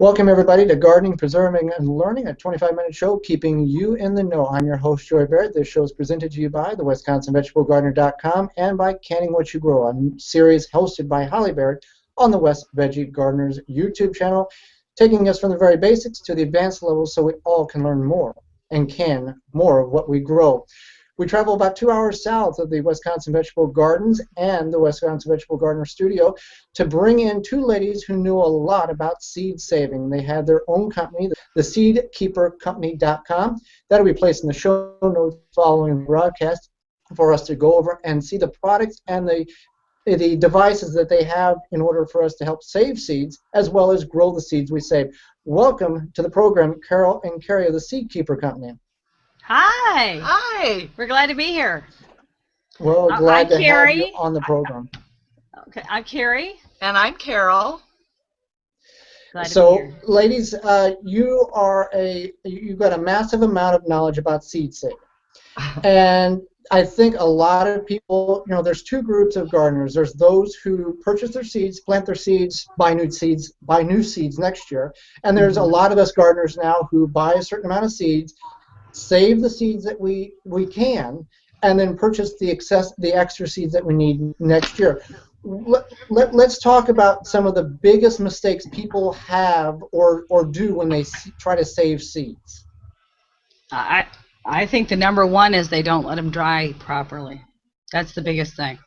Welcome, everybody, to Gardening, Preserving, and Learning, a 25-minute show keeping you in the know. I'm your host, Joy Barrett. This show is presented to you by the WisconsinVegetableGardener.com and by Canning What You Grow, a series hosted by Holly Barrett on the West Veggie Gardeners YouTube channel, taking us from the very basics to the advanced levels so we all can learn more and can more of what we grow. We travel about 2 hours south of the Wisconsin Vegetable Gardens and the Wisconsin Vegetable Gardener Studio to bring in two ladies who knew a lot about seed saving. They had their own company, the seedkeepercompany.com. That'll be placed in the show notes following the broadcast for us to go over and see the products and the devices that they have in order for us to help save seeds as well as grow the seeds we save. Welcome to the program, Carol and Carrie of the Seed Keeper Company. Hi. Hi. We're glad to be here. Well, glad to have you Carrie. on the program. Okay, I'm Carrie. And I'm Carol. Glad to be So, here. ladies, you've got a massive amount of knowledge about seed saving. And I think a lot of people, there's two groups of gardeners. There's those who purchase their seeds, plant their seeds, buy new seeds next year. And there's a lot of us gardeners now who buy a certain amount of seeds, save the seeds that we can, and then purchase the extra seeds that we need next year. Let's talk about some of the biggest mistakes people have or do when they try to save seeds. I think the number one is they don't let them dry properly. That's the biggest thing.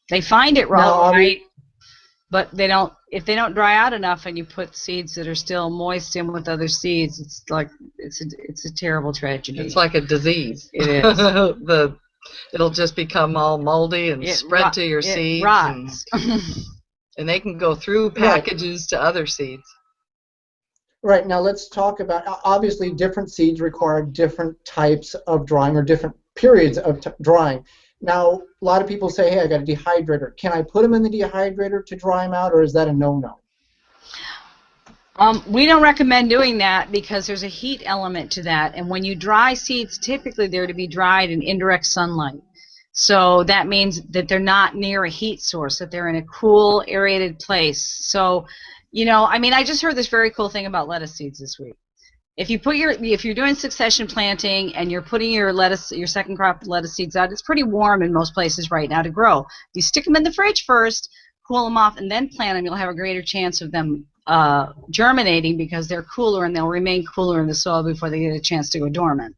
They find it raw, right? But they don't. If they don't dry out enough, and you put seeds that are still moist in with other seeds, it's like it's a terrible tragedy. It's like a disease. It is. It'll just become all moldy and spread to your seeds. It rots. And they can go through packages to other seeds. Right, now let's talk about, obviously different seeds require different types of drying or different periods of drying. Now, a lot of people say, hey, I got a dehydrator. Can I put them in the dehydrator to dry them out, or is that a no-no? We don't recommend doing that because there's a heat element to that. And when you dry seeds, typically they're to be dried in indirect sunlight. So that means that they're not near a heat source, that they're in a cool, aerated place. So, I just heard this very cool thing about lettuce seeds this week. If you're doing succession planting and you're putting your second crop lettuce seeds out, it's pretty warm in most places right now to grow. You stick them in the fridge first, cool them off, and then plant them. You'll have a greater chance of them germinating because they're cooler and they'll remain cooler in the soil before they get a chance to go dormant.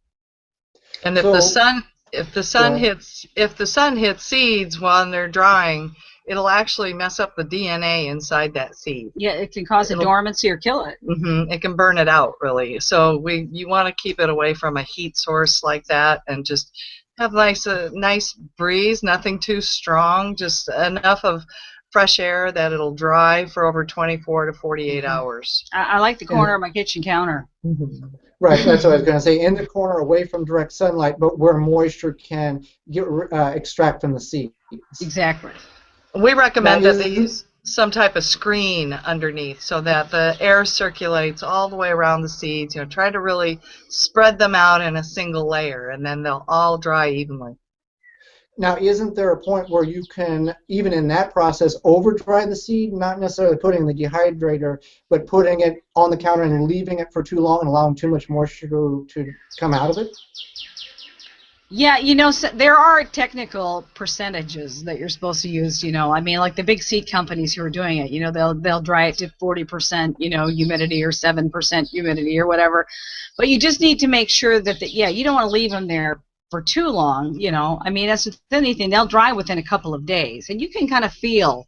And if the sun hits seeds while they're drying, it'll actually mess up the DNA inside that seed. Yeah, it can cause a dormancy or kill it. It can burn it out, really. So you want to keep it away from a heat source like that, and just have a nice breeze, nothing too strong, just enough of fresh air that it'll dry for over 24 to 48 hours. I like the corner of my kitchen counter. Right, that's what I was going to say. In the corner, away from direct sunlight, but where moisture can extract from the seeds. Exactly. We recommend that they use some type of screen underneath so that the air circulates all the way around the seeds. Try to really spread them out in a single layer, and then they'll all dry evenly. Now, isn't there a point where you can, even in that process, over-dry the seed, not necessarily putting it in the dehydrator, but putting it on the counter and leaving it for too long and allowing too much moisture to come out of it? Yeah, so there are technical percentages that you're supposed to use, like the big seed companies who are doing it, they'll dry it to 40%, humidity or 7% humidity or whatever. But you just need to make sure that, you don't want to leave them there for too long, That's with anything, they'll dry within a couple of days. And you can kind of feel,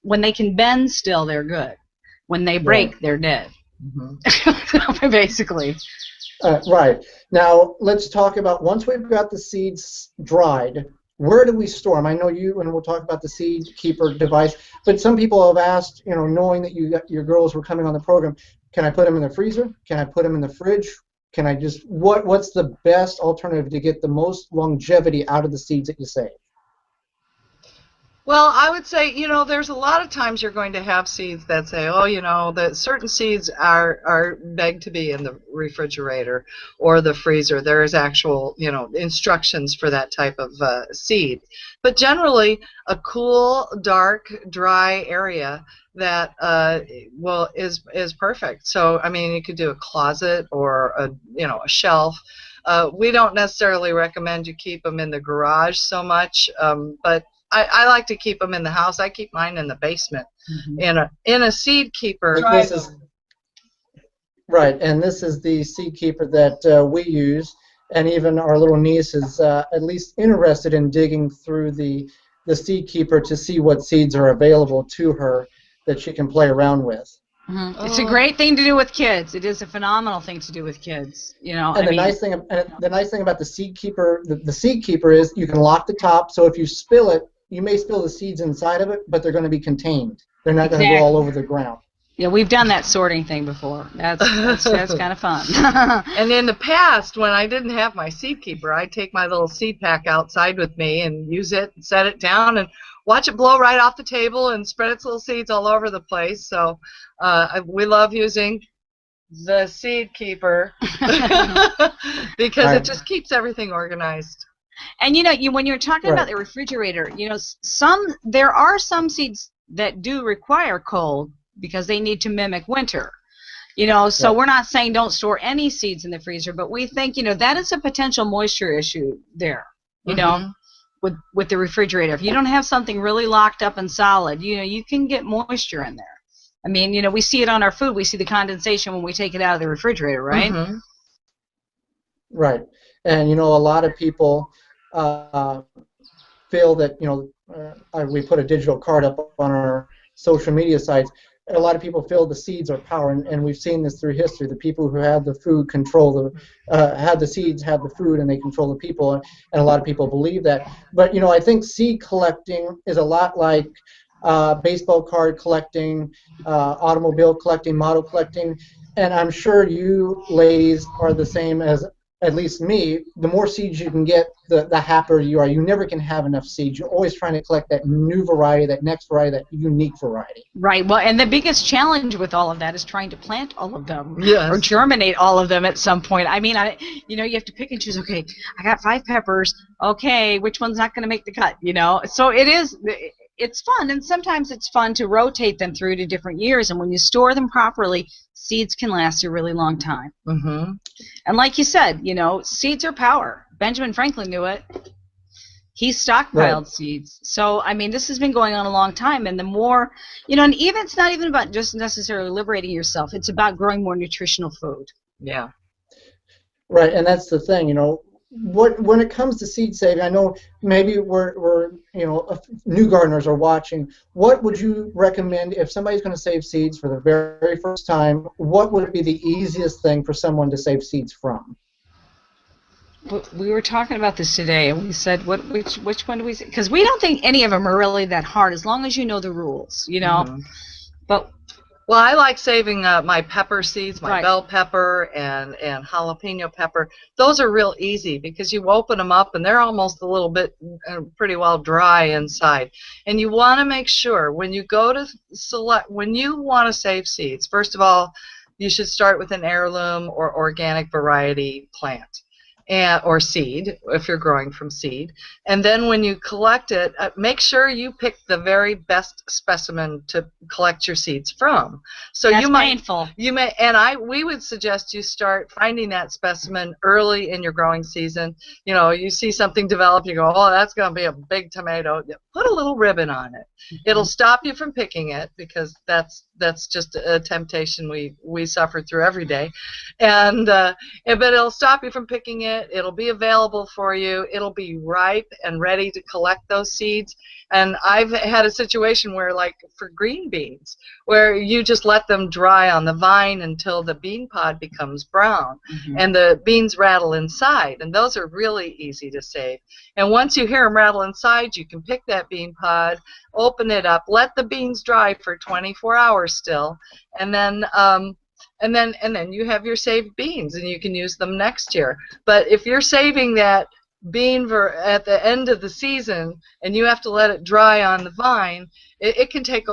when they can bend still, they're good. When they break, they're dead. Basically. Right. Now, let's talk about, once we've got the seeds dried, where do we store them? I know and we'll talk about the Seed Keeper device, but some people have asked, knowing that your girls were coming on the program, can I put them in the freezer? Can I put them in the fridge? Can I what's the best alternative to get the most longevity out of the seeds that you save? Well, I would say, there's a lot of times you're going to have seeds that say, oh, that certain seeds are begged to be in the refrigerator or the freezer. There is actual, instructions for that type of seed. But generally, a cool, dark, dry area that is perfect. So, I mean, you could do a closet or a shelf. We don't necessarily recommend you keep them in the garage so much, but I like to keep them in the house. I keep mine in the basement, in a seed keeper. This is right, and this is the seed keeper that we use, and even our little niece is at least interested in digging through the seed keeper to see what seeds are available to her that she can play around with. It's a great thing to do with kids. It is a phenomenal thing to do with kids. And the nice thing about the seed keeper, the seed keeper is you can lock the top. So if you spill it, you may spill the seeds inside of it, but they're going to be contained. They're not going to go all over the ground. Yeah, we've done that sorting thing before. That's kind of fun. And in the past, when I didn't have my seed keeper, I'd take my little seed pack outside with me and use it and set it down and watch it blow right off the table and spread its little seeds all over the place. So we love using the seed keeper because it just keeps everything organized. And when you're talking about the refrigerator, there are some seeds that do require cold because they need to mimic winter. So we're not saying don't store any seeds in the freezer, but we think, that is a potential moisture issue there, with the refrigerator. If you don't have something really locked up and solid, you can get moisture in there. I mean, we see it on our food. We see the condensation when we take it out of the refrigerator, right? Mm-hmm. Right. And, a lot of people feel that, we put a digital card up on our social media sites. A lot of people feel the seeds are power, and we've seen this through history. The people who have the food control have the seeds, have the food, and they control the people, and a lot of people believe that. But, I think seed collecting is a lot like baseball card collecting, automobile collecting, model collecting, and I'm sure you ladies are the same as at least me. The more seeds you can get, the happier you are. You never can have enough seeds. You're always trying to collect that new variety, that next variety, that unique variety. Right. Well, and the biggest challenge with all of that is trying to plant all of them or germinate all of them at some point. I mean, you have to pick and choose. Okay, I got 5 peppers. Okay, which one's not going to make the cut? So it's fun, and sometimes it's fun to rotate them through to different years. And when you store them properly, seeds can last a really long time. Mm-hmm. And like you said, seeds are power. Benjamin Franklin knew it. He stockpiled seeds. So, I mean, this has been going on a long time. And the more, and even it's not even about just necessarily liberating yourself. It's about growing more nutritional food. Yeah. Right, and that's the thing, when it comes to seed saving, I know maybe we're new gardeners are watching. What would you recommend if somebody's going to save seeds for the very first time? What would be the easiest thing for someone to save seeds from? We were talking about this today, and we said, which one do we? Because we don't think any of them are really that hard, as long as you know the rules, Mm-hmm. But well, I like saving my pepper seeds, my bell pepper and jalapeno pepper. Those are real easy because you open them up and they're almost a little bit pretty well dry inside. And you want to make sure when you go to when you want to save seeds, first of all, you should start with an heirloom or organic variety plant. Or seed, if you're growing from seed. And then when you collect it, make sure you pick the very best specimen to collect your seeds from. So that's painful. We would suggest you start finding that specimen early in your growing season. You see something develop, you go, oh, that's going to be a big tomato. Put a little ribbon on it. Mm-hmm. It'll stop you from picking it because that's just a temptation we suffer through every day. But it'll stop you from picking it. It'll be available for you. It'll be ripe and ready to collect those seeds. And I've had a situation where, like for green beans, where you just let them dry on the vine until the bean pod becomes brown, and the beans rattle inside. And those are really easy to save. And once you hear them rattle inside, you can pick that bean pod, open it up, let the beans dry for 24 hours still, and then you have your saved beans and you can use them next year. But if you're saving that at the end of the season and you have to let it dry on the vine, it can take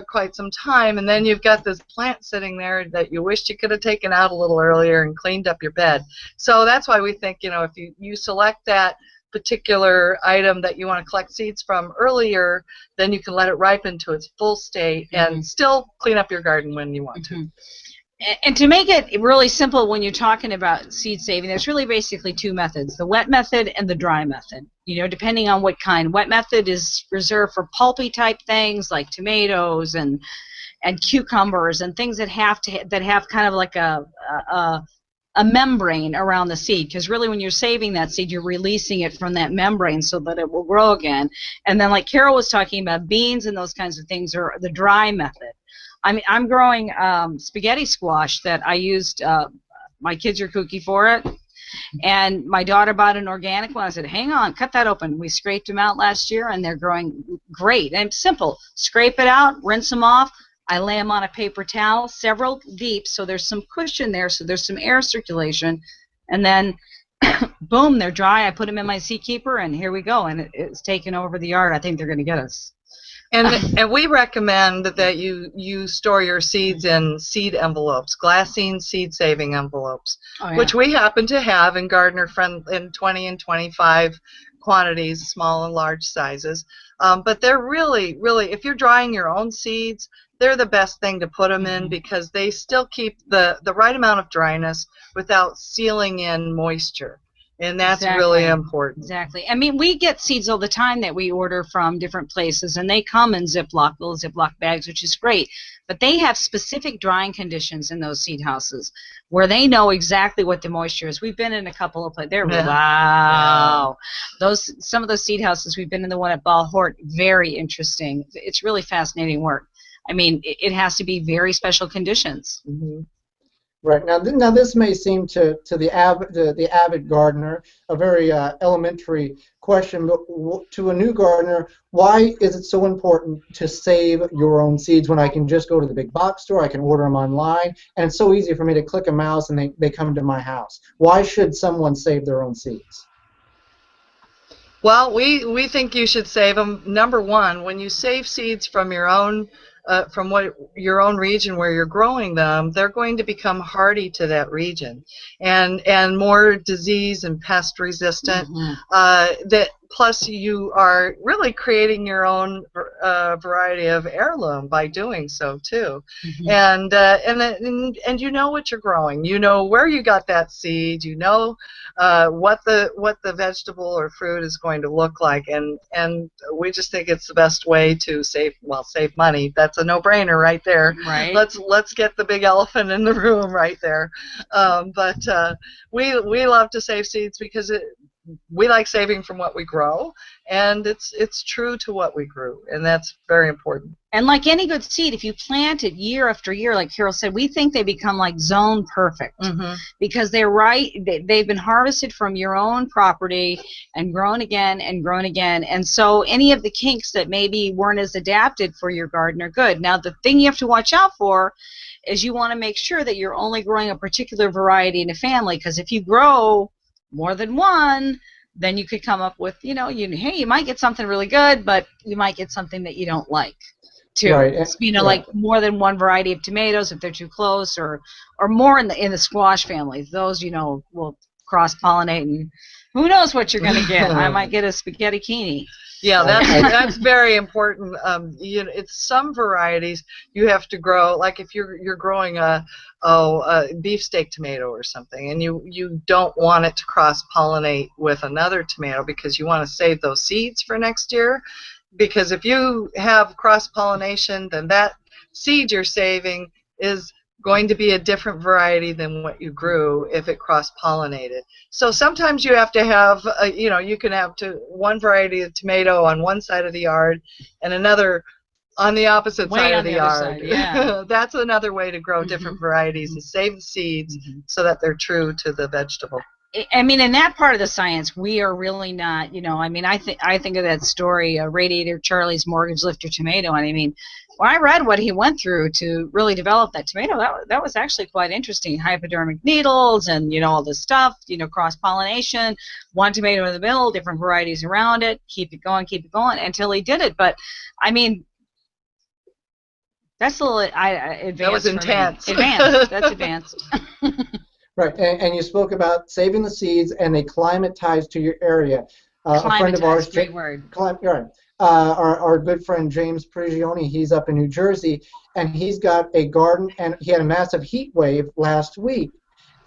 quite some time, and then you've got this plant sitting there that you wished you could have taken out a little earlier and cleaned up your bed. So that's why we think, if you select that particular item that you want to collect seeds from earlier, then you can let it ripen to its full state and still clean up your garden when you want to. And to make it really simple, when you're talking about seed saving, there's really basically two methods: the wet method and the dry method. Depending on what kind. Wet method is reserved for pulpy type things like tomatoes and cucumbers and things that have kind of like a membrane around the seed, because really when you're saving that seed, you're releasing it from that membrane so that it will grow again. And then, like Carol was talking about, beans and those kinds of things are the dry method. I mean, I'm growing spaghetti squash that I used. My kids are kooky for it, and my daughter bought an organic one. I said, hang on, cut that open. We scraped them out last year, and they're growing great. And it's simple. Scrape it out, rinse them off. I lay them on a paper towel, several deep, so there's some cushion there, so there's some air circulation. And then, boom, they're dry. I put them in my seed keeper, and here we go. And it's taken over the yard. I think they're going to get us. And we recommend that you store your seeds in seed envelopes, glassine seed-saving envelopes, which we happen to have in Gardener Friend in 20 and 25 quantities, small and large sizes. But they're really, if you're drying your own seeds, they're the best thing to put them in, because they still keep the right amount of dryness without sealing in moisture. And that's really important. Exactly. I mean, we get seeds all the time that we order from different places, and they come in little Ziploc bags, which is great. But they have specific drying conditions in those seed houses where they know exactly what the moisture is. We've been in a couple of places. Wow. Some of those seed houses, we've been in the one at Ball Hort, very interesting. It's really fascinating work. I mean, it has to be very special conditions. Right. Now this may seem to the avid gardener a very elementary question, but to a new gardener, why is it so important to save your own seeds when I can just go to the big box store, I can order them online, and it's so easy for me to click a mouse and they come to my house? Why should someone save their own seeds? Well, we think you should save them. Number one, when you save seeds from your own your own region where you're growing them, they're going to become hardy to that region, and more disease and pest resistant. Plus, you are really creating your own variety of heirloom by doing so too. And you know what you're growing. You know where you got that seed. You know what the vegetable or fruit is going to look like, and we just think it's the best way to save money. That's a no-brainer right there. Right. Let's get the big elephant in the room right there. But we love to save seeds because we like saving from what we grow, and it's true to what we grew, and that's very important. And like any good seed, if you plant it year after year, like Carol said, we think they become like zone perfect, because they've been harvested from your own property and grown again and grown again. And so any of the kinks that maybe weren't as adapted for your garden are good. Now, the thing you have to watch out for is you want to make sure that you're only growing a particular variety in a family, because if you grow more than one, then you could come up with, you might get something really good, but you might get something that you don't like too. Right. Like more than one variety of tomatoes if they're too close, or more in the squash family. Those, will cross-pollinate, and who knows what you're going to get. I might get a spaghetti-kini. Yeah, that's very important. It's some varieties you have to grow. Like if you're growing a beefsteak tomato or something, and you don't want it to cross-pollinate with another tomato because you want to save those seeds for next year. Because if you have cross-pollination, then that seed you're saving is going to be a different variety than what you grew if it cross-pollinated. So sometimes you have to have, you can have one variety of tomato on one side of the yard and another on the opposite side of the yard. Yeah. That's another way to grow different varieties and save the seeds so that they're true to the vegetable. I mean, in that part of the science, we are really not, I think of that story, Radiator Charlie's Mortgage Lifter Tomato, and I mean, Well, I read what he went through to really develop that tomato. That was actually quite interesting. Hypodermic needles and, all this stuff, cross-pollination, one tomato in the middle, different varieties around it, keep it going until he did it. But, I mean, that's a little advanced. That was intense. Advanced. That's advanced. Right, and you spoke about saving the seeds, and they climatize to your area. A friend of ours, great word. Right. Our good friend James Prigioni, he's up in New Jersey, and he's got a garden, and he had a massive heat wave last week,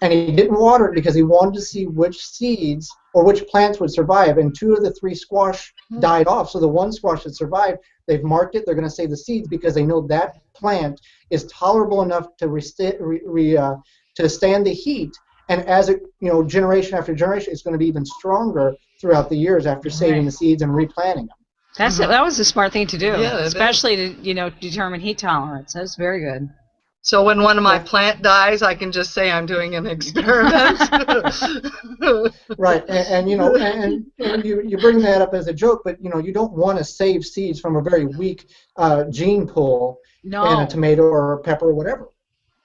and he didn't water it because he wanted to see which seeds or which plants would survive, and 2 of the 3 squash died off. So the one squash that survived, they've marked it. They're going to save the seeds because they know that plant is tolerable enough to stand the heat, and as it, generation after generation, it's going to be even stronger throughout the years after saving the seeds and replanting them. That was a smart thing to do, Yeah, especially to determine heat tolerance. That's very good. So when one of my plant dies, I can just say I'm doing an experiment. Right, and you bring that up as a joke, but you don't want to save seeds from a very weak gene pool in a tomato or a pepper or whatever.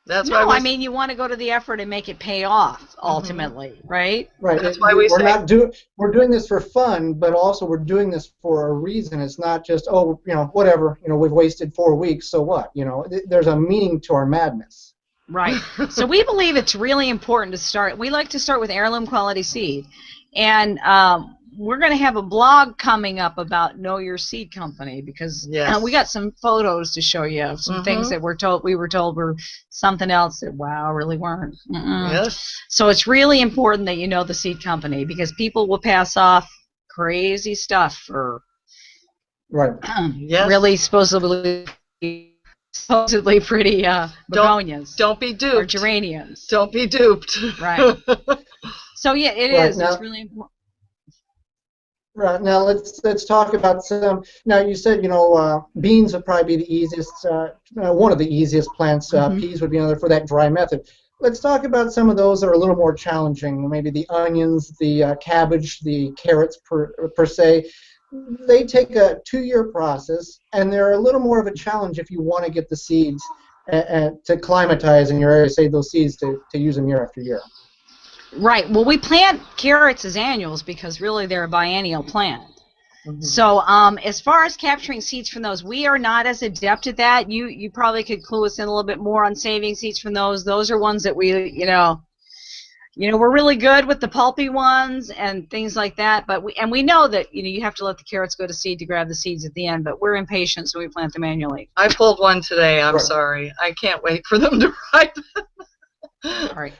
That's why I mean, you want to go to the effort and make it pay off ultimately, right? Right. That's why we're doing this for fun, but also we're doing this for a reason. It's not just whatever. We've wasted 4 weeks, so what? There's a meaning to our madness. Right. So we believe it's really important to start. We like to start with heirloom quality seed, and we're going to have a blog coming up about Know Your Seed Company because we got some photos to show you of some things that we were told were something else that really weren't. Yes. So it's really important that you know the seed company because people will pass off crazy stuff for really supposedly pretty begonias. Don't be duped. Or geraniums. Don't be duped. Right. So yeah, it is. It's really important. Right, now let's talk about some. Now you said beans would probably be the easiest, one of the easiest plants. Peas would be another for that dry method. Let's talk about some of those that are a little more challenging. Maybe the onions, the cabbage, the carrots per se. They take a 2-year process, and they're a little more of a challenge if you want to get the seeds to climatize in your area. Save those seeds to use them year after year. Right. Well, we plant carrots as annuals because really they're a biennial plant. So as far as capturing seeds from those, we are not as adept at that. You probably could clue us in a little bit more on saving seeds from those. Those are ones that we, we're really good with the pulpy ones and things like that. But we know that you have to let the carrots go to seed to grab the seeds at the end. But we're impatient, so we plant them manually. I pulled one today. I'm sorry. I can't wait for them to ripe. Right,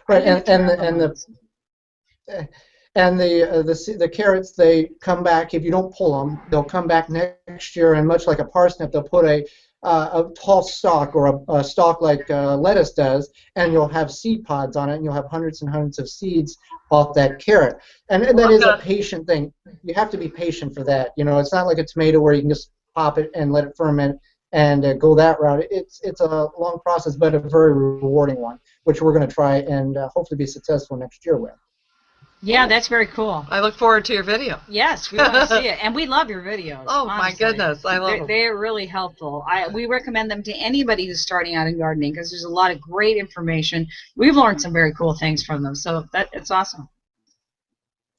and the carrots, they come back. If you don't pull them, they'll come back next year, and much like a parsnip, they'll put a tall stalk or a stalk like lettuce does, and you'll have seed pods on it, and you'll have hundreds and hundreds of seeds off that carrot. And that is a patient thing. You have to be patient for that. It's not like a tomato where you can just pop it and let it ferment and go that route. It's a long process, but a very rewarding one, which we're going to try and hopefully be successful next year with. Yeah, that's very cool. I look forward to your video. Yes, we want to see it, and we love your videos. Oh, honestly. My goodness, I love them. They're really helpful. We recommend them to anybody who's starting out in gardening because there's a lot of great information. We've learned some very cool things from them, so it's awesome.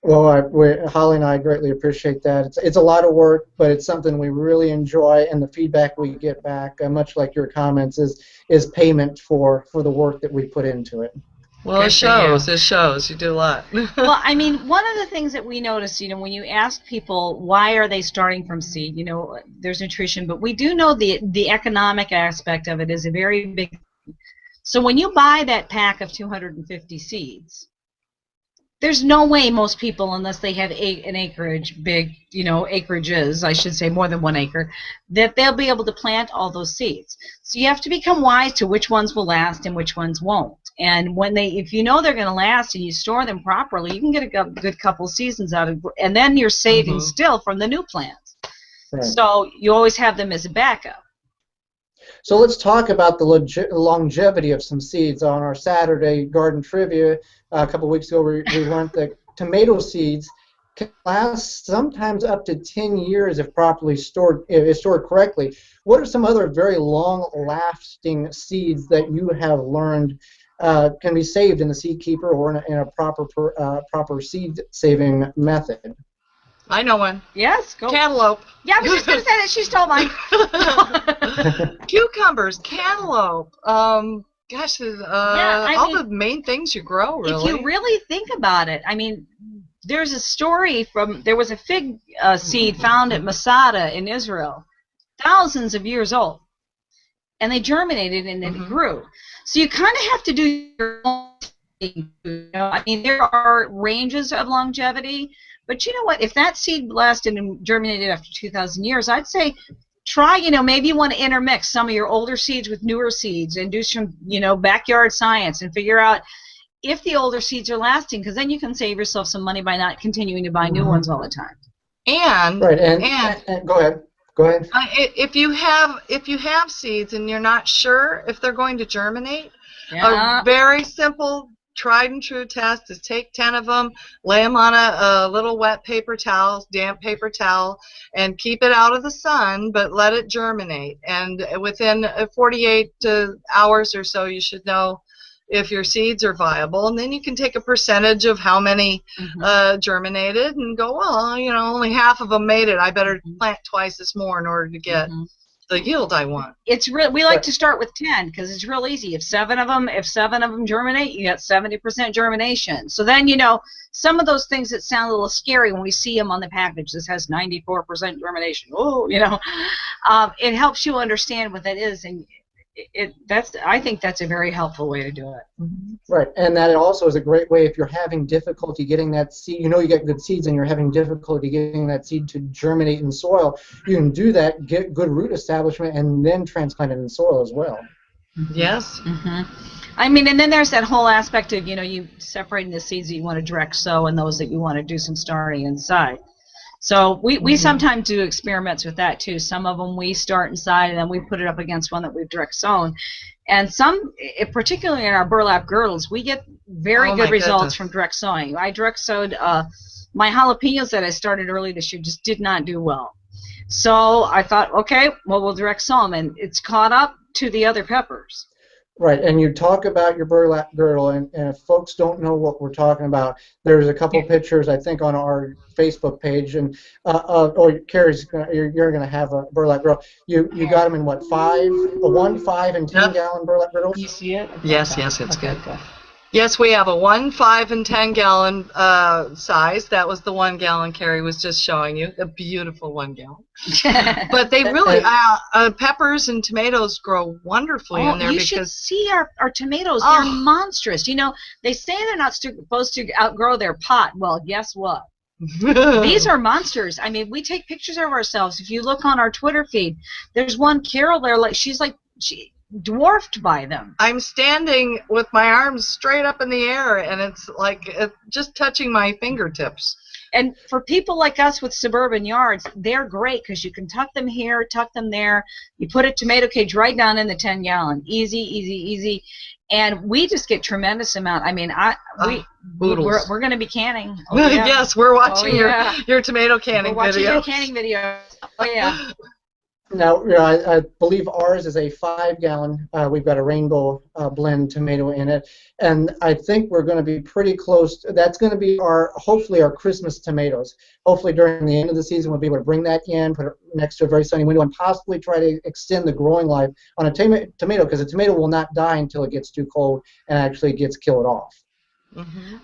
Well, Holly and I greatly appreciate that. It's a lot of work, but it's something we really enjoy, and the feedback we get back, much like your comments, is payment for the work that we put into it. Well, it shows. It shows. You do a lot. Well, I mean, one of the things that we notice, when you ask people why are they starting from seed, there's nutrition, but we do know the economic aspect of it is a very big. So when you buy that pack of 250 seeds, there's no way most people, unless they have an acreage, big, acreages, I should say more than 1 acre, that they'll be able to plant all those seeds. So you have to become wise to which ones will last and which ones won't. And if you know they're going to last and you store them properly, you can get a good couple seasons out of, and then you're saving still from the new plants. Right. So you always have them as a backup. So let's talk about the longevity of some seeds. On our Saturday garden trivia a couple weeks ago, we learned that tomato seeds can last sometimes up to 10 years if properly stored, if stored correctly. What are some other very long-lasting seeds that you have learned can be saved in the seed keeper or in a proper seed saving method? I know one. Yes, go. Cantaloupe. Yeah, I was just going to say that. She stole mine. Cucumbers, cantaloupe. Gosh, all the main things you grow, really. If you really think about it, I mean, there's a story there was a fig seed found at Masada in Israel, thousands of years old, and they germinated and it grew. So you kind of have to do your own thing. I mean, there are ranges of longevity, but you know what? If that seed lasted and germinated after 2,000 years, I'd say try, maybe you want to intermix some of your older seeds with newer seeds and do some, backyard science and figure out if the older seeds are lasting, because then you can save yourself some money by not continuing to buy new ones all the time. And go ahead. If you have seeds and you're not sure if they're going to germinate, a very simple tried and true test is take 10 of them, lay them on a little wet paper towel, damp paper towel, and keep it out of the sun, but let it germinate. And within 48 hours or so, you should know if your seeds are viable. And then you can take a percentage of how many germinated and go, well, only half of them made it. I better plant twice as more in order to get the yield I want. It's we like to start with 10 because it's real easy. If seven of them germinate, you got 70% germination. So then some of those things that sound a little scary when we see them on the package. This has 94% germination. Oh, it helps you understand what that is, and I think that's a very helpful way to do it. Right, and that also is a great way if you're having difficulty getting that seed. You get good seeds and you're having difficulty getting that seed to germinate in soil. You can do that, get good root establishment, and then transplant it in soil as well. Yes. I mean, and then there's that whole aspect of you separating the seeds that you want to direct sow and those that you want to do some starting inside. So we sometimes do experiments with that too. Some of them we start inside and then we put it up against one that we've direct sown. And some, particularly in our burlap girdles, we get very good results from direct sowing. I direct sowed my jalapenos that I started early this year just did not do well. So I thought, okay, well, we'll direct sow them, and it's caught up to the other peppers. Right, and you talk about your burlap girdle, and if folks don't know what we're talking about, there's a couple pictures, I think, on our Facebook page, and Carrie's you're going to have a burlap girdle. You got them in what, 1, 5, and 10 gallon burlap girdles? You see it? Yes, it's good. Yes, we have a 1, 5, and 10 gallon size. That was the 1 gallon Carrie was just showing you. A beautiful 1 gallon. But they really, peppers and tomatoes grow wonderfully in there. You should see our tomatoes. They're monstrous. They say they're not supposed to outgrow their pot. Well, guess what? These are monsters. I mean, we take pictures of ourselves. If you look on our Twitter feed, there's one Carol there, she's dwarfed by them. I'm standing with my arms straight up in the air, and it's just touching my fingertips. And for people like us with suburban yards, they're great because you can tuck them here, tuck them there. You put a tomato cage right down in the 10 gallon. Easy, easy, easy. And we just get tremendous amount. I mean, we're going to be canning. Oh, yeah. Yes, we're watching your tomato canning videos. We're watching your canning videos. Oh, yeah. Now, I believe ours is a 5 gallon. We've got a rainbow blend tomato in it, and I think we're going to be pretty close. That's going to be hopefully our Christmas tomatoes. Hopefully during the end of the season we'll be able to bring that in, put it next to a very sunny window, and possibly try to extend the growing life on a tomato, because a tomato will not die until it gets too cold and actually gets killed off.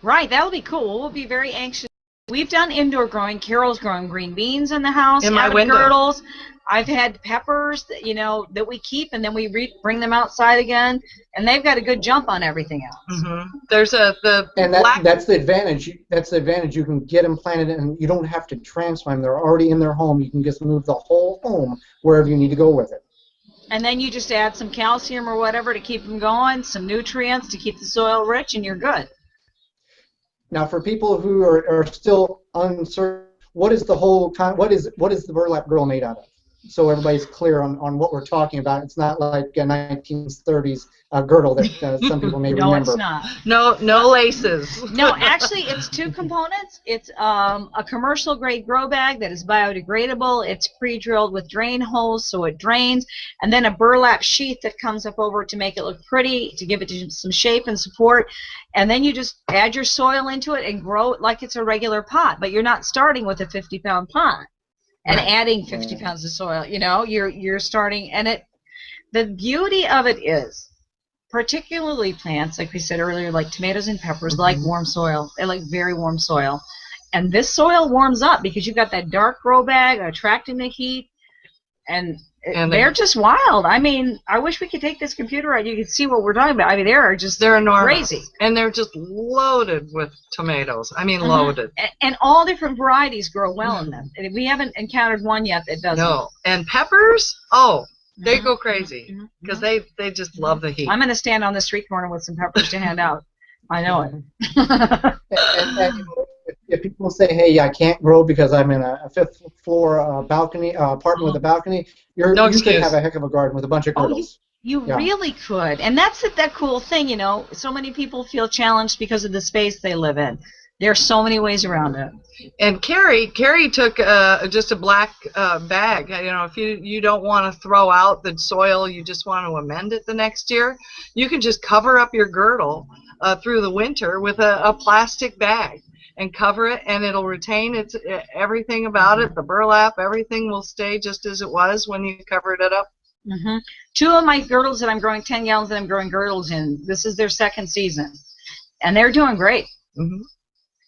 Right, that'll be cool. We'll be very anxious. We've done indoor growing. Carol's growing green beans in the house. In my window. Girdles. I've had peppers that we keep, and then we bring them outside again, and they've got a good jump on everything else. There's that's the advantage. That's the advantage. You can get them planted, and you don't have to transplant them. They're already in their home. You can just move the whole home wherever you need to go with it. And then you just add some calcium or whatever to keep them going, some nutrients to keep the soil rich, and you're good. Now, for people who are still uncertain, what is the burlap girdle made out of? so everybody's clear on what we're talking about. It's not like a 1930s girdle that some people may No, it's remember. not. No laces. No, actually, it's two components. It's a commercial grade grow bag that is biodegradable. It's pre-drilled with drain holes so it drains, and then a burlap sheath that comes up over it to make it look pretty, to give it some shape and support. And then you just add your soil into it and grow it like it's a regular pot, but you're not starting with a 50-pound pot and adding 50 pounds of soil. You know, you're starting, and the beauty of it is, particularly plants, like we said earlier, like tomatoes and peppers, like warm soil. They like very warm soil. And this soil warms up because you've got that dark grow bag attracting the heat, and they're just wild. I mean, I wish we could take this computer out. You could see what we're talking about. I mean, they're enormous. Crazy. And they're just loaded with tomatoes. I mean, loaded. And all different varieties grow well in them. We haven't encountered one yet that doesn't. No. And peppers, they go crazy because they just love the heat. I'm going to stand on the street corner with some peppers to hand out. I know it. and if people say, "Hey, I can't grow because I'm in a fifth floor balcony apartment with a balcony," you could have a heck of a garden with a bunch of girdles. You really could, and that's that cool thing. You know, so many people feel challenged because of the space they live in. There are so many ways around it. And Carrie took just a black bag. You know, if you don't want to throw out the soil, you just want to amend it the next year, you can just cover up your girdle through the winter with a plastic bag and cover it, and it'll retain everything about it. The burlap, everything will stay just as it was when you covered it up. Two of my girdles that I'm growing 10 gallons that I'm growing girdles in, this is their second season, and they're doing great.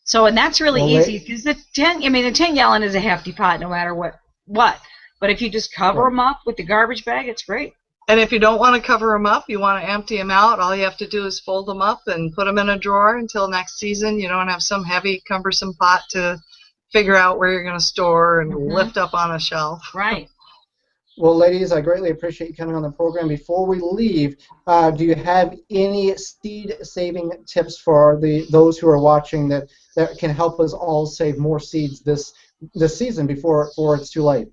So, and that's really easy because the 10 gallon is a hefty pot no matter what. But if you just cover them up with the garbage bag, it's great. And if you don't want to cover them up, you want to empty them out, all you have to do is fold them up and put them in a drawer until next season. You don't have some heavy, cumbersome pot to figure out where you're going to store and lift up on a shelf. Right. Well, ladies, I greatly appreciate you coming on the program. Before we leave, do you have any seed-saving tips for those who are watching that can help us all save more seeds this season before it's too late?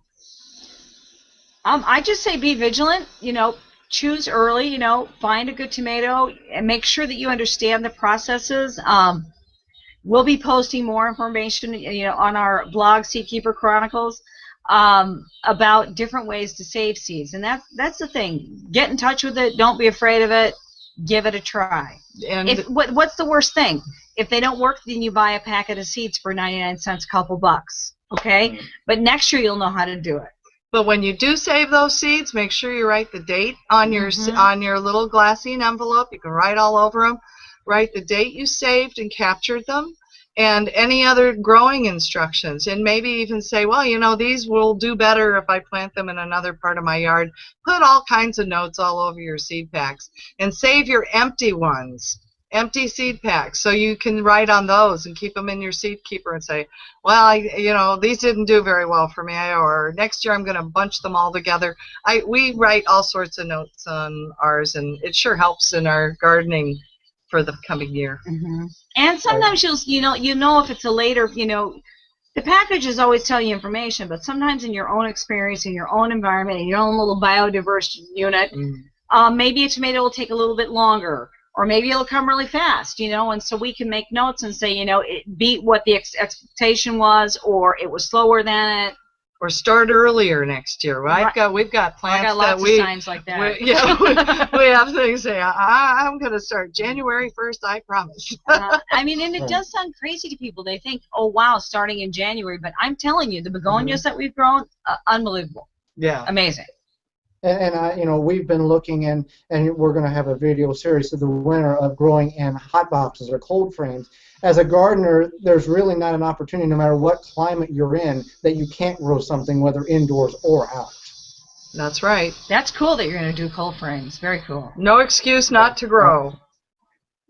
I just say be vigilant. You know, choose early. You know, find a good tomato and make sure that you understand the processes. We'll be posting more information, you know, on our blog, Seed Keeper Chronicles, about different ways to save seeds. And that's the thing. Get in touch with it. Don't be afraid of it. Give it a try. And what's the worst thing? If they don't work, then you buy a packet of seeds for 99 cents, a couple bucks. Okay? But next year you'll know how to do it. But when you do save those seeds, make sure you write the date on your little glassine envelope. You can write all over them. Write the date you saved and captured them, and any other growing instructions. And maybe even say, well, you know, these will do better if I plant them in another part of my yard. Put all kinds of notes all over your seed packs. And save your empty ones. Empty seed packs, so you can write on those and keep them in your seed keeper and say, well, you know, these didn't do very well for me, or next year I'm going to bunch them all together. We write all sorts of notes on ours, and it sure helps in our gardening for the coming year. And sometimes you know if it's a later, you know, the packages always tell you information, but sometimes in your own experience, in your own environment, in your own little biodiverse unit, maybe a tomato will take a little bit longer. Or maybe it'll come really fast, you know, and so we can make notes and say, you know, it beat what the expectation was, or it was slower than it. Or start earlier next year. We've got plants I got lots of signs like that. We have things say, I'm going to start January 1st, I promise. I mean, and it does sound crazy to people. They think, oh, wow, starting in January. But I'm telling you, the begonias that we've grown, unbelievable. Yeah. Amazing. And you know, we've been looking and we're going to have a video series of the winter of growing in hot boxes or cold frames. As a gardener, there's really not an opportunity, no matter what climate you're in, that you can't grow something, whether indoors or out. That's right. That's cool that you're going to do cold frames. Very cool. No excuse not to grow.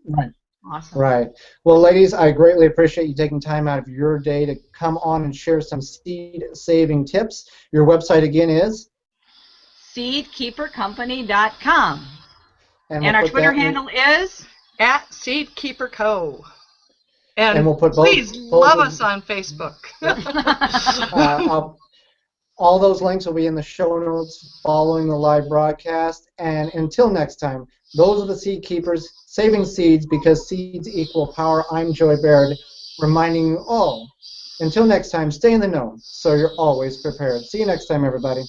Right. Awesome. Right. Well, ladies, I greatly appreciate you taking time out of your day to come on and share some seed-saving tips. Your website again is? SeedKeeperCompany.com. And our Twitter handle is? @SeedKeeperCo. And we'll put please love us on Facebook. All those links will be in the show notes following the live broadcast. And until next time, those are the seed keepers, saving seeds because seeds equal power. I'm Joy Baird, reminding you all, until next time, stay in the know so you're always prepared. See you next time, everybody.